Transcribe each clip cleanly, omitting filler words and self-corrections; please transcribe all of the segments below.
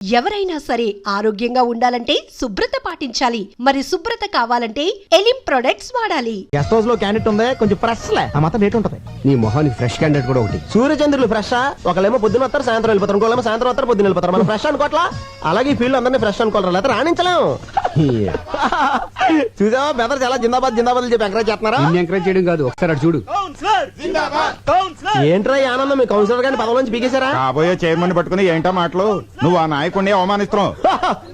ఎవరైనా సరే ఆరోగ్యంగా ఉండాలంటే శుభ్రత పాటించాలి. మరి శుభ్రత కావాలంటే ఎలిం ప్రొడక్ట్స్ వాడాలి. గెస్ట్ హౌస్ లో క్యాండిడేట్ ఉంది, కొంచెం ఫ్రెష్ లే ఆ మాత్రం రేట్ ఉంటది. నీ మొహానికి ఫ్రెష్ క్యాండిడేట్ కూడా ఒకటి. సూర్యచంద్రులు ఫ్రెష్ ఒకళ్ళేమో పొద్దున వస్తారు, సాయంత్రం వెళ్ళిపోతారు, ఇంకోళ్ళేమో సాయంత్రం వస్తారు, పొద్దున వెళ్ళిపోతారు. మనం ఫ్రెష్ అనుకోవట్లా, అలాగే ఈ ఫీల్డ్ అందరినీ ఫ్రెష్ అనుకోవాలి, లేకపోతే రాణించలేము. చూసావా బెదర్ చాలా జిందాబాద్ జిందాబాద్ చెప్పి ఎంకరేజ్ చేస్తున్నారా? ఎంకరేజ్ చేయడం కాదు, ఒకసారి అటు చూడు. ఏంట్రా ఈ ఆనందం, మీ కౌన్సిలర్ గారిని పదవి నుంచి పీకేశారా? కాబోయే చైర్మన్ పట్టుకుని ఏంటో మాటలు, నువ్వు ఆ నాయకుడిని అవమానిస్తున్నావు.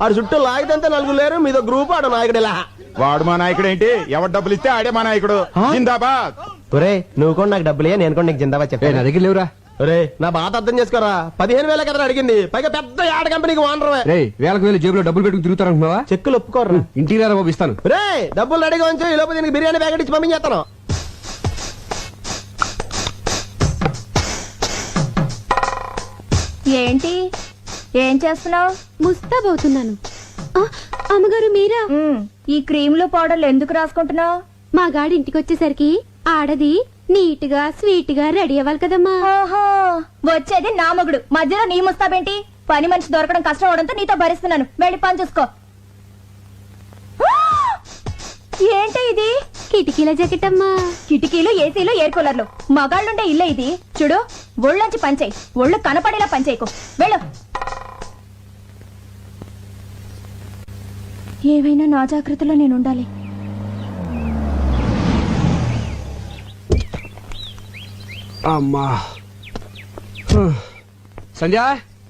ఆడు చుట్టూ లాగితే నలుగురు లేరు, మీదో గ్రూప్ ఆడు నాయకుడు ఇలా. వాడు మా నాయకుడు ఏంటి? ఎవరు డబ్బులు ఇస్తే ఆడే మా నాయకుడు. జిందాబాద్. ఒరే నువ్వు కూడా నాకు డబ్బులే, నేను కూడా నీకు జిందాబాద్ నా చెప్పాను. దగ్గర లేవురా. ఒరే నా బాధ అర్థం చేసుకోరా, 15,000 కదా అడిగింది, పైగా పెద్ద యాడ్ కంపెనీకి ఓనర్. రే వేలకు వేలు జేబులో డబ్బులు పెట్టుకుని తిరుగుతారనుకున్నావా? చెక్కులు ఒప్పుకోర్రా. ఇంటికి రారా బాబు, ఇస్తాను. రే డబ్బులు రెడీగా ఉంచు, ఈ లోపు దీనికి బిర్యానీ ప్యాకెట్ ఇచ్చి పంపించేస్తాను. ఏంటి ఏం చేస్తున్నావు? ముస్తాబవుతున్నాను. అమ్మగారు మీరా? ఈ క్రీములు పౌడర్లు ఎందుకు రాసుకుంటున్నావు? మా గాడి ఇంటికి వచ్చేసరికి ఆడది నీట్ గా స్వీట్ గా రెడీ అవ్వాలి కదమ్మా. ఓహో, వచ్చేది నా మగుడు, మధ్యలో నీ ముస్తాబేంటి? పని మనిషి దొరకడం కష్టం అవడంతో నీతో భరిస్తున్నాను, వెళ్ళి పని చూసుకో. ఏంటి ఇది? కిటికీల జాకెట్ అమ్మా. కిటికీలు, ఏసీలు, ఎయిర్ కూలర్లు, మగాళ్ళుండే ఇల్లే ఇది. చూడు, ఒళ్ళొంచి పంచేయి, ఒళ్ళు కనపడేలా పంచేయకు, వెళ్ళు. ఏవైనా నా జాగ్రత్తలో నేను ఉండాలి. అమ్మా సంధ్య,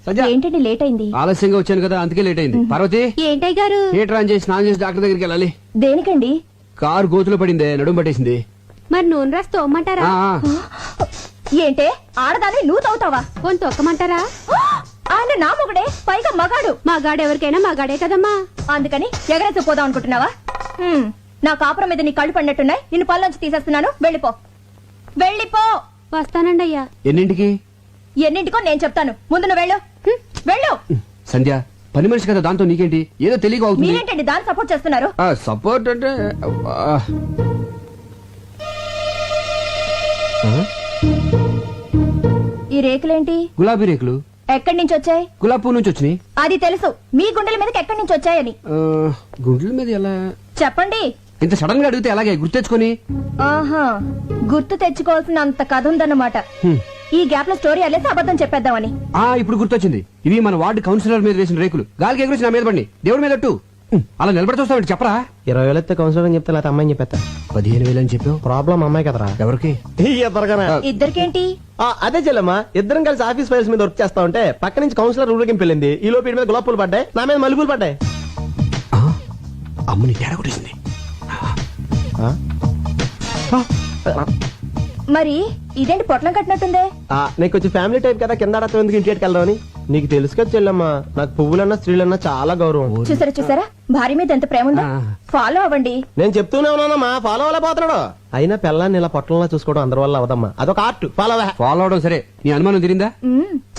సంధ్య ఏంటండి లేట్ అయింది? ఆలస్యంగా వచ్చాను కదా, అందుకే లేట్ అయింది. పార్వతి, ఏంటయ్య గారు? థియేటర్ ఆన్ చేసి స్నానం చేసి డాక్టర్ దగ్గరికి వెళ్ళాలి. దేనికండి? కారు గోతులో పడిందే, నడుము పట్టేసింది. మరి నూనె రాసి తోమ్మంటారా? ఏంటే ఆడదాన్ని నువ్వు తవ్వుతావా? పోని తొక్కమంటారా? ఆయన నా మొగుడే, పైగా మగాడు. మా గాడు ఎవరికైనా మా గాడే కదమ్మా. అందుకని ఎగరేసి పోదాం అనుకుంటున్నావా? నా కాపురం మీద నీ కళ్ళు పడినట్టున్నాయి, నిన్ను పళ్ళొంచి తీసేస్తున్నాను, వెళ్ళిపో, వెళ్ళిపో. వస్తానండి అయ్యా. ఎన్నింటికి? ఎన్నింటికో నేను చెప్తాను, ముందు నువ్వు వెళ్ళు. వెళ్ళు. సంధ్య పని మనిషి కదా, దాంతో నీకేంటి? ఏదో తెలియక అవుతుంది. మీరేంటండి దాన్ని సపోర్ట్ చేస్తున్నారు? సపోర్ట్ అంటే ఈ రేకులేంటి? గులాబీ రేకులు. ఎక్కడి నుంచి వచ్చాయి? గులాబీ పువ్వు నుంచి వచ్చినాయి. అది తెలుసు, మీ గుండెల మీదకి ఎక్కడి నుంచి వచ్చాయని గుండెల మీద ఎలా? చెప్పండి. ఇంత సడన్ గా అడిగితే ఎలాగే గుర్తెచ్చుకొని? ఆహా, గుర్తు తెచ్చుకోవాల్సిన అంత కథ ఉందన్నమాట. ఈ గ్యాప్ లో స్టోరీ అల్లేసి అబద్ధం చెప్పేద్దామని. ఇప్పుడు గుర్తొచ్చింది. ఇవి మన వార్డు కౌన్సిలర్ మీద వేసిన రేకులు. గాలికి ఎగురేసి నా మీద పడి దేవుడి మీద అలా నిలబడి చూస్తావు, చెప్పరా? 20,000 ఎత్తే కౌన్సిలర్ అని చెప్తే లేకపోతే అమ్మాయిని చెప్పేస్తా. 15,000 అని చెప్పావు. ప్రాబ్లం అమ్మాయి కదరా. ఎవరికి? ఇద్దరికేంటి? అదే చెల్లమ్మా, ఇద్దరం కలిసి ఆఫీస్ ఫైల్స్ మీద వర్క్ చేస్తా ఉంటే పక్క నుంచి కౌన్సిలర్ ఊరికి వెళ్ళింది. ఈ లోపు మీద గులాబ్ పూలు పడ్డాయి, నా మీద మల్లెపూలు పడ్డాయి. అమ్మని తేడా కొట్టేసింది. మరి ఇదేంటి పొట్లం కట్టినట్టుందే? నీకు కొంచెం ఫ్యామిలీ టైప్ కదా, కింద ఆడతావు ఎందుకు ఇంటికి వెళ్దామని. నీకు తెలుసు కదా చెల్లమ్మా, నాకు పువ్వులన్నా స్త్రీలన్నా చాలా గౌరవం. చూసారా భార్య మీద ఎంత ప్రేమ ఉందో. ఫాలో అవ్వండి. నేను చెప్తూనే ఉన్నానమ్మా, ఫాలో అవ్వలేకపోతున్నాడు. అయినా పిల్లాన్ని ఇలా పొట్టంలా చూసుకోవడం అందరి వల్ల అవదమ్మా, అదొక ఆర్ట్. ఫాలో అవడం సరే, నీ అనుమానం తిరిందా?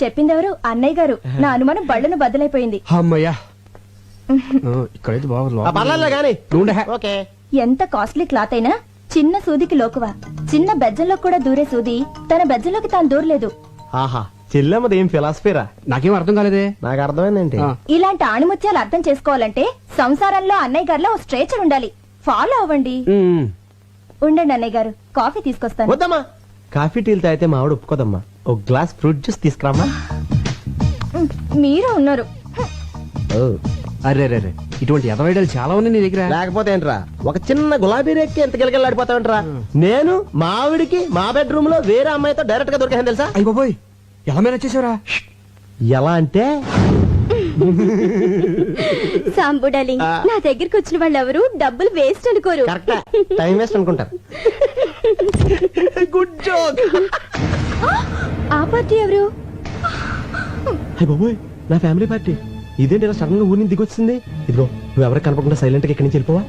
చెప్పిందెవరు? అన్నయ్య గారు. నా అనుమానం బళ్ళను బద్దలైపోయింది. అమ్మయ్యా, ఇక్కడైతే పర్లేదు గానీ. ఓకే. ఎంత కాస్ట్లీ క్లాత్ అయినా చిన్న సూదికి లోకువా. చిన్న బెజ్జంలో కూడా దూరే సూది తన బెజ్జంలోకి తాను దూరలేదు. ఆహా, చెల్లెమ్మది ఏం ఫిలాసఫీరా? నాకేం అర్థం కాలేదే. నాకు అర్థమైందేంటి? ఇలాంటి ఆణిముత్యాలు అర్థం చేసుకోవాలంటే సంసారంలో అన్నయ్య గారిలో ఓ స్ట్రేచర్ ఉండాలి. ఫాలో అవ్వండి. ఉండండి అన్నయ్య గారు, కాఫీ తీసుకొస్తాను. వద్దమ్మా, కాఫీ టీలు తాగితే మా ఆవిడ ఒప్పుకోదమ్మా. ఒక గ్లాస్ ఫ్రూట్ జ్యూస్ తీసుకురామ్మా. మీరు ఉన్నారు. అరే ఇటువంటి ఎదవైడలు చాలా ఉన్నాయి నీ దగ్గర. లేకపోతే ఏంట్రా, ఒక చిన్న గులాబీ రేక్కి ఎంత గిలగిలాడిపోతావంటరా. నేను మా ఆవిడికి మా బెడ్రూమ్ లో వేరే అమ్మాయితో డైరెక్ట్ గా దొరికాను తెలుసా? అయ్య బాబోయ్, ఎలా మేనేజ్ చేసావురా? ఎలా అంటే సాంబుడాలి, నా దగ్గరికి వచ్చిన వాళ్ళు ఎవరు డబ్బులు వేస్ట్ అనుకోరు. కరెక్ట్, టైం వేస్ట్ అనుకుంటారు. Good joke. ఆ పార్టీ ఎవరు? అయ్య బాబోయ్, నా ఫ్యామిలీ పార్టీ. ఇదేంటి ఇలా సడన్ గా ఊరి నుంచి దిగొచ్చింది? ఇదిగో నువ్వు ఎవరికి కనపడకుండా సైలెంట్ గా ఇక్కడి నుంచి వెళ్ళిపోవా.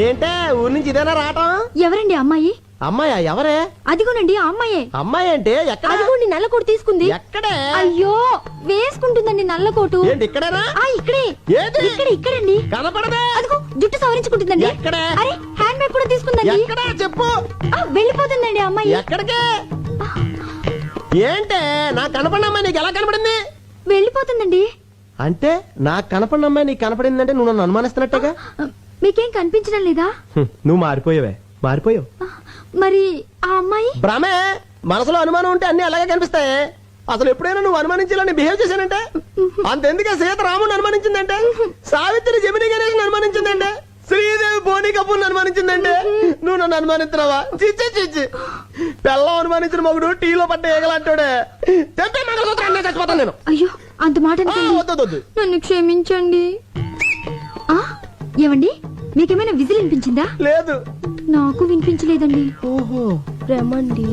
ఏంటే ఊరి నుంచి ఇదేనా రావటం? ఎవరండి అమ్మాయి? అమ్మాయా? ఎవరే? అదిగోనండి ఆ అమ్మాయే. అమ్మాయి అంటే ఎక్కడ? అదిగోండి నల్ల కోటు తీసుకుంది. ఎక్కడే? అయ్యో, వేసుకుంటుందండి నల్ల కోటు. ఏంటి ఇక్కడేనా? ఇక్కడే. ఏది? ఇక్కడండి. కనపడదే. అదిగో జుట్టు సవరించుకుంటుందండి. ఎక్కడే? అరే, హ్యాండ్ బ్యాగ్ కూడా తీసుకుందండి. ఎక్కడా చెప్పు. వెళ్ళిపోతుందండి అమ్మాయి. ఎక్కడికే? ఏంటే నాకు కనపడిన అమ్మాయి నీకు ఎలా కనపడింది? వెళ్ళిపోతుందండి. అంటే నాకు కనపడిన అమ్మాయి నీకు కనపడిందంటే నువ్వు నన్ను అనుమానిస్తున్నట్టుగా. మీకేం కనిపించడం లేదా? నువ్వు మారిపోయావే, మారిపోయావు. మరి ఆ అమ్మాయి? భ్రమే. మనసులో అనుమానం ఉంటే అన్ని అలాగే కనిపిస్తాయి. అసలు ఎప్పుడైనా నువ్వు అనుమానించాలని బిహేవ్ చేశానంటే అంతెందుకే సీత రాముని అనుమానించిందంటే, సావిత్రి జమిని గణేష్ అనుమానించిందంటే, శ్రీదేవి బోని కపూర్ అనుమానించిందంటే నువ్వు నన్ను అనుమానిస్తున్నావా? చిచ్చి చిచ్చి, పెళ్ళం అనుమానించిన మగుడు టీలో పడ్డ ఏగలంటాడే. చెప్పే మంగళసూత్రాన్ని చచ్చిపోతాను నేను. అయ్యో, అంత మాట అనకండి. వద్దు. నన్ను క్షమించండి. ఆ, ఏమండి, మీకేమైనా విజిల్ వినిపించిందా? లేదు. నాకు వినిపించలేదండి. ఓహో, రమండి.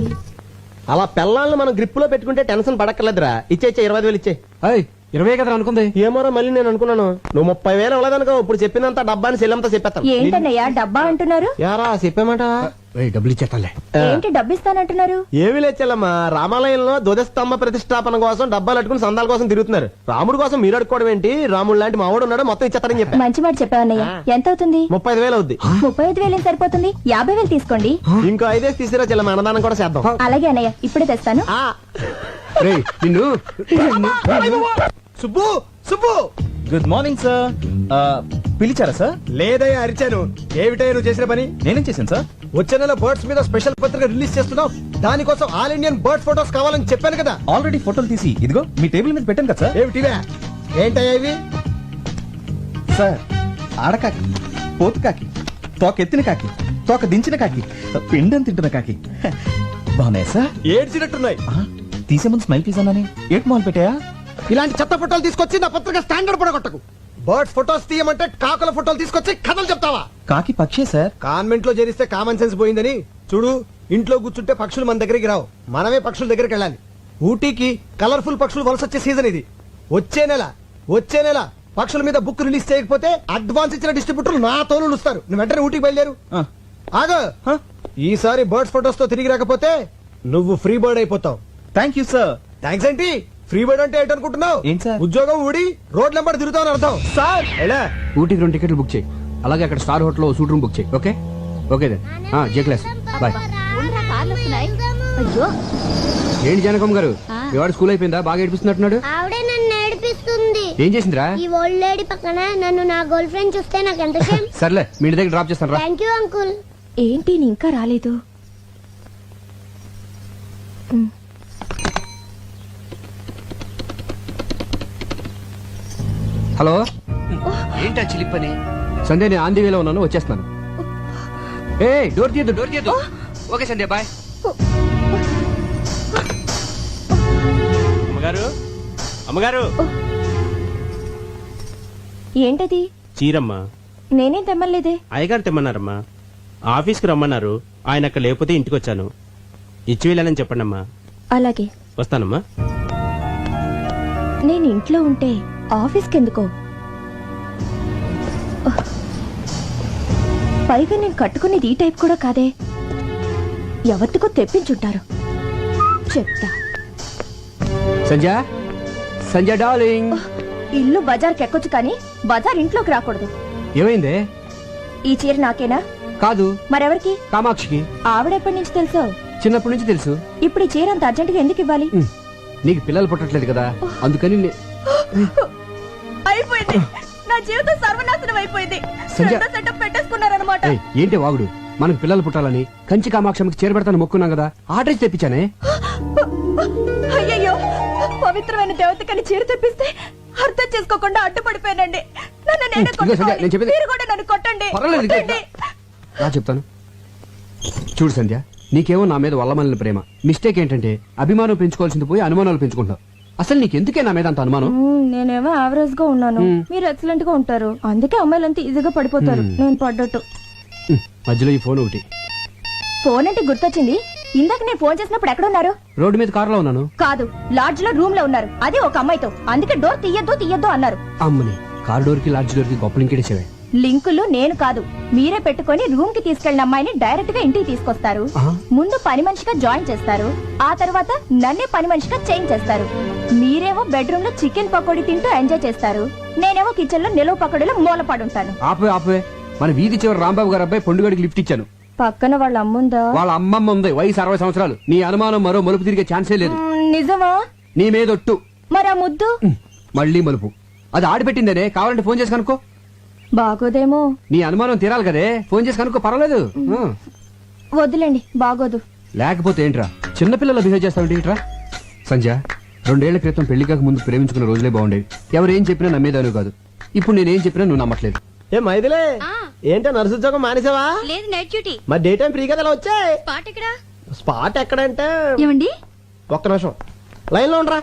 అలా పెళ్ళాలను మనం గ్రిప్ లో పెట్టుకుంటే టెన్షన్ పడక్కర్లేదురా. ఇచ్చే 25,000 ఇచ్చే. 20 కదా అనుకుంది. ఏమోరా మళ్ళీ నేను అనుకున్నాను నువ్వు 30,000 ఇవ్వలేదనుకో. ఇప్పుడు చెప్పినంత డబ్బాని సెల్లంతా చెప్పేస్తాను. ఏంటన్నయ్యా డబ్బా అంటున్నారు? యారా చెప్పామాట. డబ్బులు ఇచ్చేస్తాలే. ఏంటి డబ్బిస్తానంటున్నారు? ఏమి లేచెల్లమ్మా, రామాలయంలో ధ్వజస్తంభ ప్రతిష్టాపన కోసం డబ్బాలు అట్టుకుని సందాల కోసం తిరుగుతున్నారు. రాముడు కోసం మీరు అడుకోవడం ఏంటి? రాముడు లాంటి మావాడు ఉన్నాడు, మొత్తం ఇచ్చేస్తారని చెప్పా. మంచి మాట చెప్పావన్నయ్య. ఎంత అవుతుంది? 35,000 అవుద్ది. 35,000 సరిపోతుంది. 50,000 తీసుకోండి. ఇంకో 5 తీసిరా చెల్లమ్మ, అన్నదానం కూడా చేద్దాం. అలాగే అన్నయ్య, ఇప్పుడే తెస్తాను. ఆ. రేయ్, నిన్ను Subbu Subbu. Good morning sir. పిలిచారా సార్? లేదయ్యా, అరిచాను. ఏమిటయ్యా నువ్వు చేసిన పని? నేనేం చేశాను సార్? వచ్చే నెల బర్డ్స్ మీద స్పెషల్ పత్రిక రిలీజ్ చేస్తున్నావు. దానికోసం ఆల్ ఇండియన్ బర్డ్ ఫోటోస్ కావాలని చెప్పాను కదా. ఆల్రెడీ ఫోటోలు తీసి ఇదిగో మీ టేబుల్ మీద పెట్టాను కదా సార్. ఏమిటివే? ఏంటయ్యా ఇవి? సార్, ఆడకాకి, పోతు కాకి, తోక ఎత్తిన కాకి, తోక దించిన కాకి, పిండం తింటున్న కాకి బాగున్నాయి సార్. ఏడ్చినట్టున్నాయి. తీసే ముందు స్మైల్ ప్లీజ్ అన్నానే. ఏట్ మాల్ పెట్టాయా? ఇలాంటి చెత్త ఫోటోలు తీసుకొచ్చి నా పత్రిక స్టాండర్డ్ పడగొట్టకు. బర్డ్స్ ఫోటోస్ తీయమంటే కాకుల ఫోటోలు తీసుకొచ్చి కథలు చెప్తావా? కాకి పక్షే సార్. కాన్వెంట్ లో చేరిస్తే కామన్ సెన్స్ పోయిందని చూడు. ఇంట్లో కూర్చుంటే పక్షులు మన దగ్గరికి రావు, మనమే పక్షుల దగ్గరికి వెళ్ళాలి. ఊటీకి కలర్ఫుల్ పక్షులు వలస వచ్చే సీజన్ ఇది. వచ్చే నెల పక్షుల మీద బుక్ రిలీజ్ చేయకపోతే అడ్వాన్స్ ఇచ్చిన డిస్ట్రిబ్యూటర్లు నా తోలు ఇస్తారు. నువ్వు వెంటనే ఊటీకి బయలుదేరు. ఆగో, ఈసారి బర్డ్స్ ఫోటోస్ తో తిరిగి రాకపోతే నువ్వు ఫ్రీ బర్డ్ అయిపోతావు. Thank you sir. థ్యాంక్స్ ఏంటి? ఫ్రీ బర్డ్ అంటే ఏంటనుకుంటున్నావు? ఏంటి సార్? ఉద్యోగం ఊడి రోడ్ నెంబర్ తిరుగుతావు అర్థం. సార్ ఎలా? ఊటీకి 2 టికెట్లు బుక్ చేయి. అలాగే అక్కడ స్టార్ హోటల్లో సూట్ రూమ్ బుక్ చేయి. Okay okay then. జే క్లాస్ బాయ్. అయ్యో, ఏంటి జానకమ్మ గారు, మీ వాడు స్కూల్ అయిపోయిందా? బాగా ఏడిపిస్తున్నట్టున్నాడు. ఆవిడే నన్ను ఏడిపిస్తుంది. ఏం చేసిందిరా? ఈ ఓల్డ్ లేడీ పక్కన నన్ను నా గర్ల్ ఫ్రెండ్ చూస్తే నాకు ఎంత షేమ్. సర్లే, మీ ఇంటి దగ్గర డ్రాప్ చేస్తాను రా. Thank you uncle. ఏంటి నీ ఇంకా రాలేదు? హలో, ఏంటా చిలిపని? సంధ్య, నేను ఆంధీ వేలో ఉన్నాను, వచ్చేస్తున్నాను. ఏ డోర్ తీయద్దు. ఓకే సంధ్య, బాయ్. అమ్మగారు ఏంటది? చీరమ్మా. నేనేం తెమ్మలేదే. అయ్యగారు తెమ్మన్నారమ్మా. ఆఫీస్కి రమ్మన్నారు, ఆయన అక్కడ లేకపోతే ఇంటికి వచ్చాను. ఇచ్చి వెళ్ళాలని చెప్పండమ్మా. అలాగే వస్తానమ్మా. నేను ఇంట్లో ఉంటే ఆఫీస్కి ఎందుకో? పైగా నేను కట్టుకునేది ఈ టైప్ కూడా కాదే. ఎవరికో తెప్పించుంటారు. చెప్తా. సంధ్య డార్లింగ్. ఇల్లు బజార్కి ఎక్కొచ్చు కానీ బజార్ ఇంట్లోకి రాకూడదు. ఏమైంది? ఈ చీర నాకేనా? కాదు, మరెవరికి? కామాక్షికి. ఆవిడెప్పటి నుంచి తెలుసు? చిన్నప్పటి నుంచి తెలుసు. ఇప్పుడు ఈ చీర అంత అర్జెంటుగా ఎందుకు ఇవ్వాలి? నీకు పిల్లలు పుట్టట్లేదు కదా, అందుకని అయిపోయింది. నా జీవితం సర్వనాశనం అయిపోయింది. సంధ్య. సెటప్ పెట్టేసుకున్నారన్నమాట. ఏయ్, ఏంటి వాగుడు? మనకు పిల్లలు పుట్టాలని కంచి కామాక్షమికి చేరబెడతాను మొక్కున్నాం కదా, ఆర్డర్ తెప్పించానే. అయ్యయ్యో, పవిత్రమైన దేవతకని చీర తెప్పిస్తే అర్థం చేసుకోకుండా అడ్డుపడిపోయానండి. నన్ను నేనే ఇదిగో సంధ్య, కొట్టుకోవాలి. నేను చెప్పేది- మీరు కూడా నన్ను కొట్టండి. పర్వాలేదు, ఇదిగో. కొట్టండి. రా చెప్తాను. చూడు సంధ్య, నీకేమో నా మీద వల్లమల్లిన ప్రేమ. మిస్టేక్ ఏంటంటే అభిమానం పెంచుకోవాల్సింది పోయి అనుమానాలు పెంచుకుంటావు. అసలు నీకెందుకే నా మీద అంత అనుమానం? నేనేమో యావరేజ్ గా ఉన్నాను, మీరు ఎక్సలెంట్ గా ఉంటారు. అందుకే అమ్మాయిలంతా ఈజీగా పడిపోతారు. నేను పడ్డట్టు. మధ్యలో ఈ ఫోన్ ఒకటి. ఫోన్ అంటే గుర్తొచ్చింది. ఇందాక నేను ఫోన్ చేసినప్పుడు ఎక్కడున్నారు? రోడ్డు మీద కారులో ఉన్నాను. కాదు, లాడ్జ్ లో రూమ్ లో ఉన్నారు. అది ఒక అమ్మాయితో. అందుకే డోర్ తీయద్దు అన్నారు. అమ్మని, కారిడోర్ కి లాడ్జ్ డోర్ కి గొప్ప లింకేసేవే. లింకులు నేను కాదు, మీరే పెట్టుకొని రూమ్ కి తీసుకెళ్లిన అమ్మాయిని డైరెక్ట్ గా ఇంటికి తీసుకొస్తారు. ముందు పని మనిషిగా జాయిన్ చేస్తారు. ఆ తర్వాత నన్నే పని మనిషిగా చేంజ్ చేస్తారు. మీరేమో బెడ్రూమ్ లో చికెన్ పకోడీ తింటూ ఎంజాయ్ చేస్తారు. నేనేమో కిచెన్ లో నిలువ పకోడీలో మూలపడుంటాను. ఆపే. మన వీధి చివరి రాంబాబు గారు అబ్బాయి పొండుగడికి లిఫ్ట్ ఇచ్చాను. పక్కన వాళ్ళ అమ్ముందా? వాళ్ళ అమ్మమ్మ ఉంది, వయసు 60 సంవత్సరాలు. నీ అనుమానం మరో మలుపు తిరిగే ఛాన్సే లేదు. నిజమా? నీ మీదొట్టు. మరి ఆ ముద్దు మళ్ళీ మలుపు. అది ఆడిపెట్టిందేనే, కావాలంటే ఫోన్ చేసి కనుక్కో. బాగోదేమో. నీ అనుమానం తీరాలి కదే, ఫోన్ చేసి కనుక్కో, పర్వాలేదు. వద్దులేండి, బాగోదు. లేకపోతే ఏంట్రా చిన్నపిల్లల బిహేవ్ చేస్తావు ఏంట్రా? సంధ్య, 2 ఏళ్ల క్రితం పెళ్లి కాక ముందు ప్రేమించుకున్న రోజులే బాగుండేవి. ఎవరేం చెప్పినా నమ్మేదాను కాదు. ఇప్పుడు నేనేం చెప్పినా నువ్వు నమ్మట్లేదు. ఏ మైదిలే, ఏంటో నర్సు ఉద్యోగం మానేసావా? లేదు, నైట్ డ్యూటీ. మరి డే టైం ఫ్రీ కదా ఇలా వచ్చాయి. స్పాట్ ఎక్కడా? స్పాట్ ఎక్కడంటే ఏమండి, ఒక్క నిమిషం లైన్ లో ఉండరా.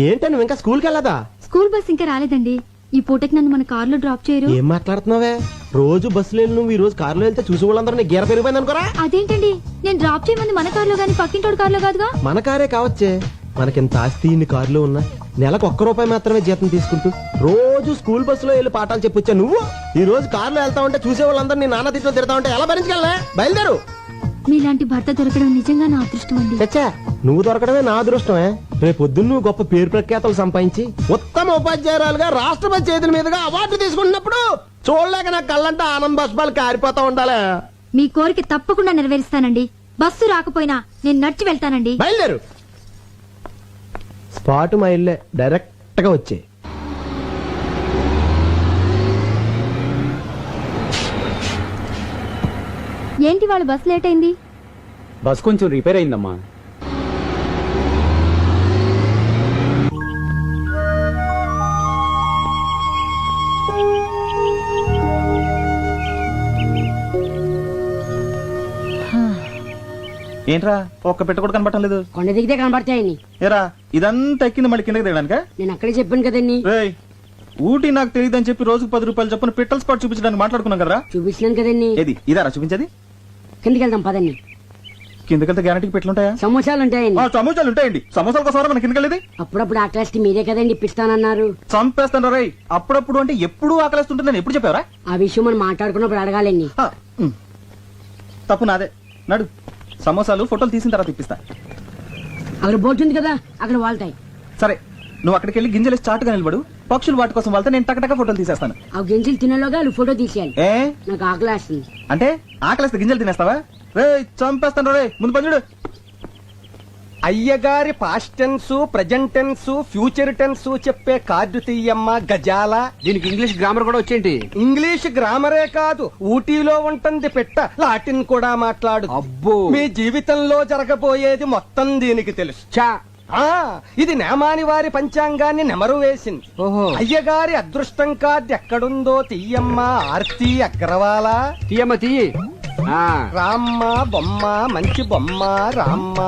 ఏంటో నువ్వు ఇంకా స్కూల్కి వెళ్ళదా? స్కూల్ బస్ ఇంకా రాలేదండి. ఈ పూటకి నన్ను మన కార్లో డ్రాప్ చేయరు? ఏం మాట్లాడుతున్నావే? రోజు బస్సులో వెళ్ళి నువ్వు ఈ రోజు కారులో వెళ్తే చూసి వాళ్ళందరూ నీ గీర పెరిగిపోయింది అనుకోరా. అదేంటండి, నేను డ్రాప్ చేయమంది మన కార్లో గానీ పక్కింటోడు కార్లో కాదుగా. మన కారే కావచ్చే, మనకింత ఆస్తి ఇన్ని కార్లు ఉన్నా నెలకు ₹1 మాత్రమే జీతం తీసుకుంటూ రోజు స్కూల్ బస్సులో వెళ్ళి పాఠాలు చెప్పొచ్చా నువ్వు? ఈ రోజు కారులో వెళ్తా ఉంటే చూసే వాళ్ళందరూ నీ నాన్న తిట్లో తిడతా ఉంటే ఎలా భరించగలనే? బయలుదేరు. మీలాంటి భర్త దొరకడం నిజంగా నా అదృష్టం అండి. చచ్చా, నువ్వు దొరకడమే నా అదృష్టమే. రేపు పొద్దున్న నువ్వు గొప్ప పేరు ప్రఖ్యాతలు సంపాదించి ఉత్తమ ఉపాధ్యాయురాలుగా రాష్ట్రపతి చేతుల మీదుగా అవార్డు తీసుకుంటున్నప్పుడు చూడలేక నా కళ్ళంటే ఆనంద బాష్పాలు కారిపోతా ఉండాలి. మీ కోరిక తప్పకుండా నెరవేరుస్తానండి. బస్సు రాకపోయినా నేను నడిచి వెళ్తానండి. బయలుదేరు. స్పాట్ మా ఇల్లే, డైరెక్ట్ గా వచ్చే. ఏంటి వాళ్ళ బస్ లేట్ అయింది? బస్ కొంచెం రిపేర్ అయిందమ్మా. ఏంట్రా ఒక్క పెట్ట కూడా కనబడటం లేదు? కొండ దిగితే కనబడతాయని. ఏరా ఇదంతా ఎక్కింది మళ్ళీ కిందకి దిగడానికా? నేను అక్కడే చెప్పాను కదండి. రేయ్, ఊటీ నాకు తెలియదని చెప్పి రోజుకు ₹10 చొప్పున పిట్టల్ స్పాట్ చూపించడానికి మాట్లాడుకున్నాం కదరా? చూపించినాను కదండి. ఏది ఇదారా చూపించేది? కిందకి వెళ్దాం పదండి. కిందకెళ్తే గ్యారంటీకి పెట్లుంటాయా? సమోసాలు ఉంటాయండి. సమోసాలు ఉంటాయండి. సమోసాల కోసం మన కిందకెళ్ళేది? అప్పుడప్పుడు ఆ క్లాస్ కి మీరే కదండి ఇప్పిస్తానన్నారు. చంపేస్తాను రేయ్. అప్పుడప్పుడు అంటే ఎప్పుడు ఆకలిస్తుంటుంది నేను ఎప్పుడు చెప్పావరా? ఆ విషయం మనం మాట్లాడుకున్నప్పుడు అడగాలండి. తప్పు నాదే. నడు, సమోసాలు ఫోటోలు తీసిన తర్వాత ఇప్పిస్తా. అక్కడ బోట్ ఉంది కదా, అక్కడ వాళ్తాయి. సరే, నువ్వు అక్కడికి వెళ్ళి గింజలు చాటుగా నిలబడు. పక్షులు వాటి కోసం వెళ్తే నేను టకటక ఫోటోలు తీసేస్తాను. ఆ గింజలు తినలోగా వాళ్ళు ఫోటో తీసేయాలి. ఏ నాకు ఆకలేస్తుంది. అంటే ఆకలిస్తే గింజలు తినేస్తావా? రే చంపేస్తాను రే. ముందు పని చూడు. అయ్యగారి past tense, present tense, future tense చెప్పే కార్డు తీయమ్మ గజాల. దీనికి ఇంగ్లీష్ గ్రామర్ కూడా వచ్చేంటి? ఇంగ్లీష్ గ్రామరే కాదు, ఊటీలో ఉంటుంది పెట్ట లాటిన్ కూడా మాట్లాడు. అబ్బో, మీ జీవితంలో జరగబోయేది మొత్తం దీనికి తెలుసు. చా. ఇది నేమాని వారి పంచాంగాన్ని నెమరు వేసింది. ఓహో. అయ్యగారి అదృష్టం కార్డు ఎక్కడుందో తీయమ్మ ఆర్తి అగ్రవాల. తీయమ్మ తీయి. రామ్మ బొమ్మ, మంచి బొమ్మ రామ్మ.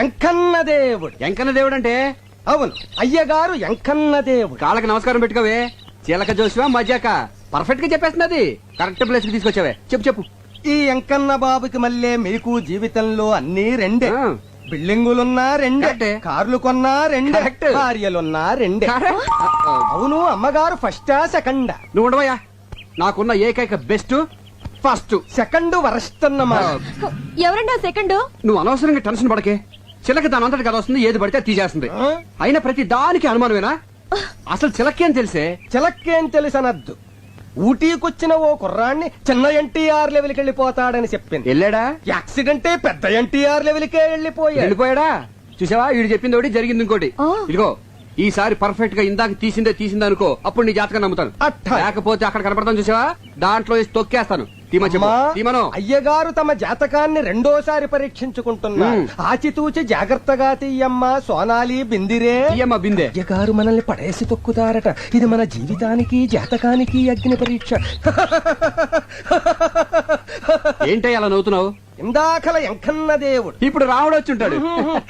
ఎంకన్న దేవుడు. ఎంకన్న దేవుడు అంటే? అవును, అయ్యగారు ఎంకన్న దేవుడు. కాళ్ళకి నమస్కారం పెట్టుకోవే. చీలక జోసివా మజాక పర్ఫెక్ట్ గా చెప్పేస్తున్నది. కరెక్ట్ ప్లేస్ కి తీసుకొచ్చావే. చెప్పు చెప్పు. ఈ ఎంకన్న బాబుకి మళ్ళీ మీకు జీవితంలో అన్ని రెండే. బిల్డింగులున్నా రెండే, కరెక్టే. కార్లు కొన్నా రెండే, కరెక్ట్. భార్యలున్నా రెండే. అవును, అమ్మగారు ఫస్టా సెకండా? నువ్వు ఉండవయ్యా. నాకున్న ఏకైక బెస్ట్ ఫస్ట్. సెకండ్ వరస్ట్ అన్నమాట. ఎవరండి సెకండ్? నువ్వు అనవసరంగా టెన్షన్ పడకే. చిలక దాని అంతటి కదా వస్తుంది, ఏది పడితే తీసేస్తుంది. అయినా ప్రతి దానికి అనుమానమేనా? అసలు చిలకేం తెలిసే? చిలక్కేం తెలుసనద్దు. ఊటీకొచ్చిన ఓ కుర్రాన్ని చిన్న ఎన్టీఆర్ లెవెల్కి వెళ్ళిపోతాడని చెప్పింది. వెళ్ళాడా? యాక్సిడెంటే పెద్ద ఎన్టీఆర్ లెవెల్కే వెళ్ళిపోయాడా? చూసావా, వీడు చెప్పింది ఒకటి, జరిగింది ఇంకోటి. ఇదిగో, ఈసారి పర్ఫెక్ట్ గా ఇందాక తీసిందే అనుకో, అప్పుడు నీ జాతకం నమ్ముతాను. లేకపోతే అక్కడ కనపడతాను చూసావా, దాంట్లో వేసి తొక్కేస్తాను. అయ్యగారు తమ జాతకాన్ని రెండోసారి పరీక్షించుకుంటున్నారు. ఆచితూచి జాగ్రత్తగా తీయమ్మ సోనాలి బిందిరే. బిందే. అయ్యగారు మనల్ని పడేసి తొక్కుతారట. ఇది మన జీవితానికి జాతకానికి అగ్ని పరీక్ష. ఏంటో అలా నవ్వుతున్నావు? ఇందాకల ఎంకన్న దేవుడు, ఇప్పుడు రాముడు వచ్చి ఉంటాడు.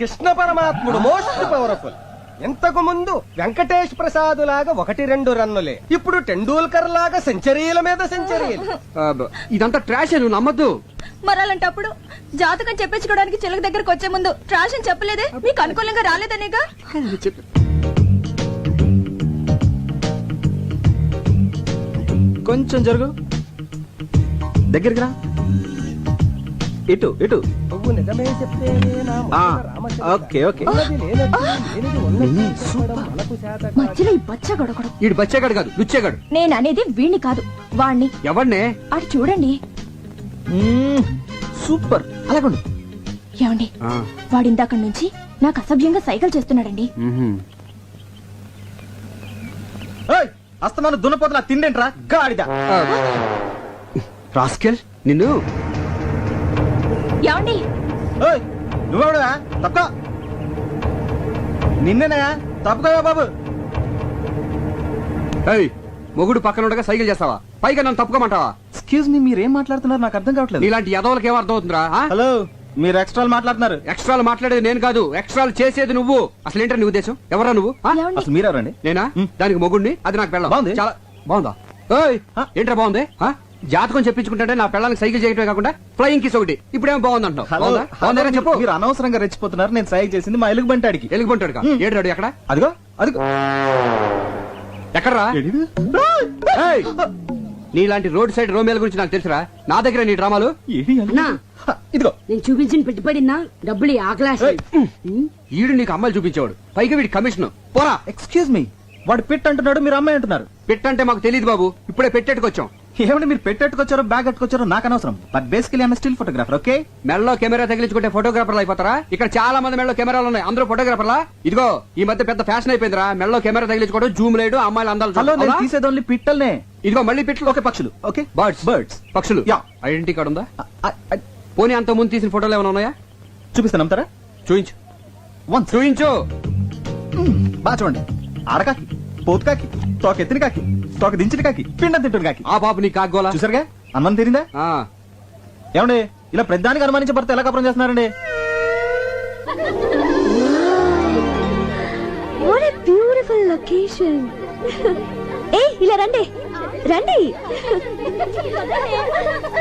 కృష్ణ పరమాత్ముడు మోస్ట్ పవర్ఫుల్. ఇంతకు ముందు వెంకటేష్ ప్రసాద్ లాగా 1-2 రన్నులే. ఇప్పుడు టెండూల్కర్ లాగా సెంచరీల మీద సెంచరీలు. ఇదంతా ట్రాష్, నువ్వు నమ్మద్దు. మరి అలాంటప్పుడు జాతకం చెప్పించుకోవడానికి చిలక దగ్గరకు వచ్చే ముందు ట్రాష్ అని చెప్పలేదే? మీకు అనుకూలంగా రాలేదనేగా? కొంచెం జరుగు, దగ్గరికి రా. ఇటు ఇటు. నువ్వు నిజమే చెప్తేనే నా ఓకే ఓకే. మధ్యలో ఈ బచ్చగడొకడు. ఈడు బచ్చేగాడు కాదు, లుచ్చేగాడు. నేను అనేది వీణ్ణి కాదు, వాణ్ణి. ఎవరినే? అటు చూడండి. సూపర్. అలాగండు. ఏమండి ఆ, వాడిందాక నుంచి నాకు అసభ్యంగా సైకిల్ చేస్తున్నాడండి. మ్హూ. అస్తమాను దున్నపోతున్నా తిండేంట్రా గాడిద. ఆ, రాస్కెల్ నిన్ను. ఏమండి ఓయ్, నువ్వెవడువా? తప్పుకో. నిన్నేనా? తప్పుకోవా బాబు. ఏయ్, మొగుడు పక్కన ఉండగా సైకిల్ చేస్తావా? పైగా నన్ను తప్పుకోమంటావా? ఎక్స్క్యూజ్ మీ, మీరేం మాట్లాడుతున్నారు నాకు అర్థం కావట్లేదు. ఇలాంటి ఎదవలకి ఏం అర్థం అవుతుందిరా? ఆ? హలో, మీరు ఎక్స్ట్రాలు మాట్లాడుతున్నారు. ఎక్స్ట్రాలు మాట్లాడేది నేను కాదు, ఎక్స్ట్రాలు చేసేది నువ్వు. అసలు ఏంటో నీ ఉద్దేశం? ఎవరా నువ్వు? ఆ? ఏమండి అసలు మీరెవరండి? నేనా? దానికి మొగుడిని, అది నాకు పెళ్ళం. బాగుంది. చాలా బాగుందా? ఏయ్, ఏంట్రా బాగుంది? ఆ? జాతకం చెప్పించుకుంటే నా పెళ్ళానికి సైకిల్ చేయటమే కాకుండా ఫ్లయింగ్ కిస్ ఒకటి. ఇప్పుడేమో బాగుంది అంటావు. హలో, బాగుందా? బాగుందా చెప్పు. మీరు అనవసరంగా రెచ్చిపోతున్నారు. నేను సైకిల్ చేసింది మా ఎలుగు బంటాడికి. ఎలుగుబంటాడు ఏడు ఎక్కడ? అదిగో అదిగో. ఎక్కడరా? ఏయ్, నీలాంటి రోడ్ సైడ్ రోమేల గురించి నాకు తెలుసురా. నా దగ్గర నీ డ్రామాలు. అన్నా ఇదిగో. నేను చూపించిన పెట్టుబడినా డబ్బులు ఆ క్లాస్. ఈడు నీకు అమ్మాయిలు చూపించేవాడు, పైగా వీడి కమిషన్. పోరా. ఎక్స్క్యూజ్ మీ, వాడు పిట్ అంటున్నాడు, మీరు అమ్మాయి అంటున్నారు. పెట్టంటే మాకు తెలియదు బాబు, ఇప్పుడే పెట్టేట్టుకొచ్చాం. ఏమంటే మీరు పెట్టెట్టుకొచ్చారో బ్యాగ్ కట్టుకొచ్చారో నాకు అనవసరం. But basically I'm still photographer. Okay, మెడలో కెమెరా తగిలించుకుంటే ఫోటోగ్రాఫర్లు అయిపోతారా? ఇక్కడ చాలా మంది మెడలో కెమెరాలు ఉన్నాయి, అందరూ ఫోటోగ్రాఫర్లా? ఇదిగో ఈ మధ్య పెద్ద ఫ్యాషన్ అయిపోయిందిరా మెడలో కెమెరా తగిలించుకోవడం, జూమ్ లేడు, అమ్మాయిలు అందాలు హలో, నేను అవునా? తీసేది ఓన్లీ పిట్టల్నే. ఇదిగో మళ్ళీ పిట్లు. ఓకే, పక్షులు. Okay, birds birds. పక్షులు. యా. ఐడెంటిటీ కార్డు ఉందా? పోనీ అంత ముందు తీసిన ఫోటోలు ఏమైనా ఉన్నాయా? చూపిస్తాను, నమ్ముతారా? చూయించు. వన్స్. చూయించు. బాగా చూడండి. ఆడకాకి, పోతు కాకి, తోక ఎత్తిన కాకి, తోక దించిన కాకి, పిండం తింటున్న కాకి. ఆ పాప నీ కాగోలా. చూసారుగా, అనుమానం తీరిందా? ఆ, ఏమండి ఇలా ప్రతిదానికి అనుమానించే భర్త ఎలా కపరం చేస్తున్నారండి? What a beautiful location. ఏయ్ ఇలా రండి రండి.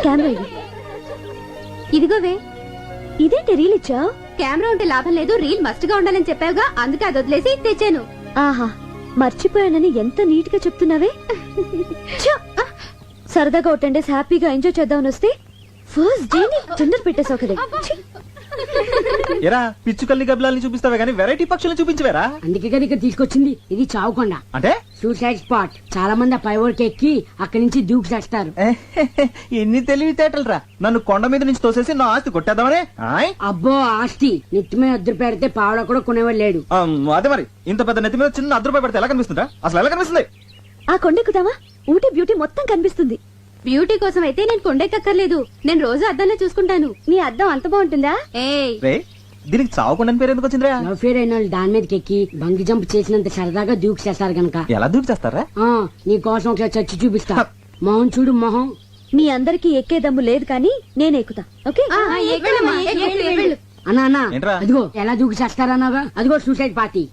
కెమెరా ఇది. ఇదిగోవే. ఇదేంటి రీల్ ఇచ్చా? కెమెరా ఉంటే లాభం లేదు, రీల్ మస్ట్ గా ఉండాలని చెప్పావుగా, అందుకే అది వదిలేసి తెచ్చాను. ఆహా, మర్చిపోయానని ఎంత నీట్ గా చెప్తున్నావే. ఛ! సరదాగా ఒక 10 days హ్యాపీగా ఎంజాయ్ చేద్దామని వస్తే ఫస్ట్ డే ని తొందర పెట్టేసావు కదా. ఛీ! ఎరా పిచ్చుకల్ని గబ్బలాల్ని చూపిస్తావే కానీ వెరైటీ పక్షులను చూపించవేరా? అందుకే కదా ఇక్కడ తీసుకొచ్చింది. ఇది చావుకొండ, అంటే సూసైడ్ స్పాట్. చాలా మంది ఆ పైవోర్కి ఎక్కి అక్కడి నుంచి దూకి చేస్తారు. ఎన్ని తెలివితేటలు రా. నన్ను కొండ మీద నుంచి తోసేసి నా ఆస్తి కొట్టేద్దామనే. ఆయ్. అబ్బో ఆస్తి నెత్తి మీద అద్దరు పెడితే పావడ కూడా కొనేవాడు లేడు. అదే మరి, ఇంత పెద్ద నెత్తి మీద చిన్న ₹100 పెడితే ఎలా కనిపిస్తుందా? అసలు ఎలా కనిపిస్తుంది? ఆ కొండెక్కుదామా? ఊటీ బ్యూటీ మొత్తం కనిపిస్తుంది. బ్యూటీ కోసం అయితే నేను కొండెక్కర్లేదు, నేను రోజు అద్దంలో చూసుకుంటాను. నీ అద్దం అంత బాగుంటుందా? ఏయ్ రే, దీనికి చావకుండా పేరు ఎందుకు వచ్చిందిరా? లవ్ ఫేర్ అయిన వాళ్ళు దాని మీదకి ఎక్కి బంగి జంప్ చేసినంత సరదాగా దూకి చేస్తారు గనక. ఎలా దూకి చేస్తారా? నీ కోసం ఒకసారి చచ్చి చూపిస్తా. మొహం చూడు మొహం. మీ అందరికి ఎక్కే దమ్ము లేదు కానీ నేను ఎక్కుతా. ఓకే అన్నా అన్నా ఏంట్రా? అదిగో ఎలా దూకి చేస్తారన్నాగా, అదిగో సూసైడ్ పార్టీ.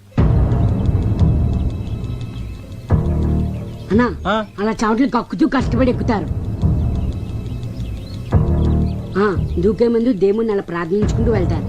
అన్నా ఆ. అలా చావట్లు కక్కుతూ కష్టపడి ఎక్కుతారు. దూకే ముందు దేవుణ్ణి అలా ప్రార్థించుకుంటూ వెళ్తారు.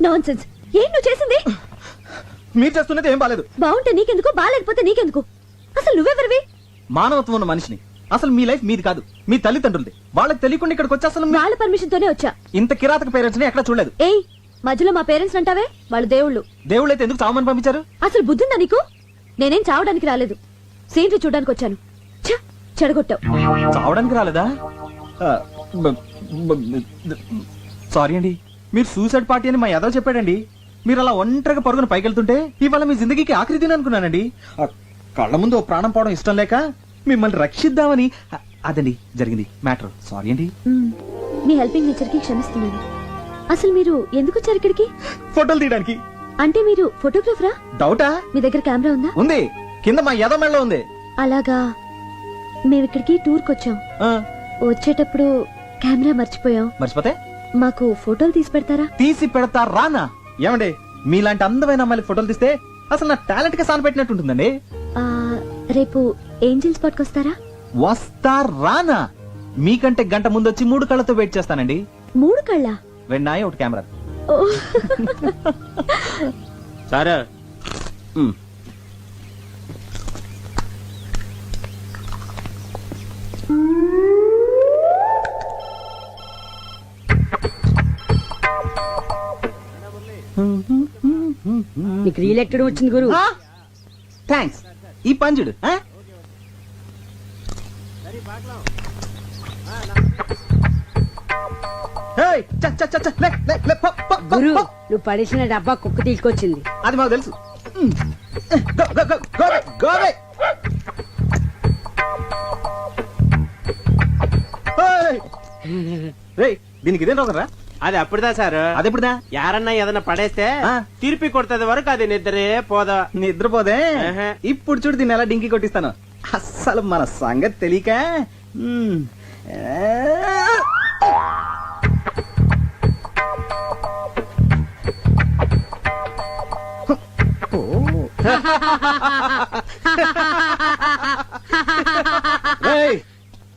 నాన్సెన్స్. ఏం నువ్వు చేసింది? మీరు చేస్తున్నది ఏం బాలేదు. బాగుంటే నీకెందుకు, బాగాలేకపోతే నీకెందుకు? అసలు నువ్వెవరివి? మానవత్వం ఉన్న మనిషిని. అసలు మీ లైఫ్ మీది కాదు, మీ తల్లిదండ్రులది. వాళ్ళకి తెలియకుండా ఇక్కడికి వచ్చి అసలు వాళ్ళ పర్మిషన్ తోనే వచ్చా. ఇంత కిరాతక పేరెంట్స్ ని ఎక్కడ చూడలేదు. ఏయ్, మధ్యలో మా పేరెంట్స్ అంటావే, వాళ్ళు దేవుళ్ళు. దేవుళ్ళైతే ఎందుకు చావమని పంపించారు? అసలు బుద్ధిందా నీకు? నేనేం చావడానికి రాలేదు, సీనరీ చూడడానికి వచ్చాను. ఛ, చెడగొట్టావు. చావడానికి రాలేదా? సారీ అండి, మీరు సూసైడ్ పార్టీ అని మా యాదవ్ చెప్పాడండి. మీరు అలా ఒంటరిగా పరుగున పైకెళ్తుంటే ఇవాళ మీ జిందగీకి ఆఖరి దిన అనుకున్నానండి. కళ్ళ ముందు ఓ ప్రాణం పోవడం ఇష్టం లేక మిమ్మల్ని రక్షిద్దామని. అదండి జరిగింది మ్యాటర్. సారీ అండి. మీ హెల్పింగ్ నేచర్ కి క్షమిస్తున్నాను. అసలు మీరు ఎందుకు వచ్చారు ఇక్కడికి? ఫోటోలు తీయడానికి. అంటే మీరు ఫోటోగ్రాఫరా? డౌటా? మీ దగ్గర కెమెరా ఉందా? ఉంది, కింద మా యాదవ్ మెడలో ఉంది. అలాగా. మేము ఇక్కడికి టూర్కి వచ్చాం. ఆ, వచ్చేటప్పుడు కెమెరా మర్చిపోయాం. మర్చిపోతే మాకు ఫోటోలు తీసి పెడతారా? తీసి పెడతా రానా? ఏమండి మీలాంటి అందమైన అమ్మాయిలు ఫోటోలు తీస్తే అసలు నా టాలెంట్ గా సాన పెట్టినట్టు ఉంటుందండి. రేపు ఏంజిల్ స్పాట్ వస్తారా? వస్తా రానా? మీకంటే గంట ముందు వచ్చి 3 కళ్ళతో వెయిట్ చేస్తానండి. 3 కళ్ళ? 2 నాయి 1 కెమెరా. సారా నీకు రీల్ ఎక్కడ వచ్చింది గురు? థ్యాంక్స్. ఈ పంజుడు గురు నువ్వు పడేసిన డబ్బా కుక్క తీసుకొచ్చింది. అది మాకు తెలుసు. Go, go, go, go away, go away. Hey! రేయ్, దీనికి ఇదేం రోగరా? అది అప్పుడుదా సార్. అది ఎప్పుడుదా? యారన్నా ఏదన్నా పడేస్తే తిరిపి కొడుతుంది వరకు అది నిద్రే పోదా. నిద్రపోదే. ఇప్పుడు చూడు దీన్ని ఎలా డింకి కొట్టిస్తాను. అస్సలు మన సంగతి తెలియక.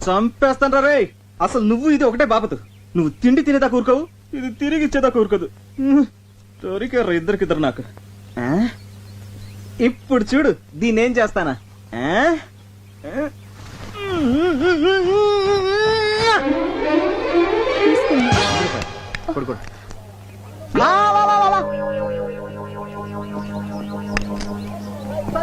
చంపేస్తాను రే. అసలు నువ్వు ఇది ఒకటే బాపతు. నువ్వు తిండి తినేదా కూరుకోవు, ఇది తిరిగి ఇచ్చేదా కూరుకోదు. దొరికారు ఇద్దరికిద్దరు నాకు. ఇప్పుడు చూడు దీన్ని ఏం చేస్తానా. కొడుకోడు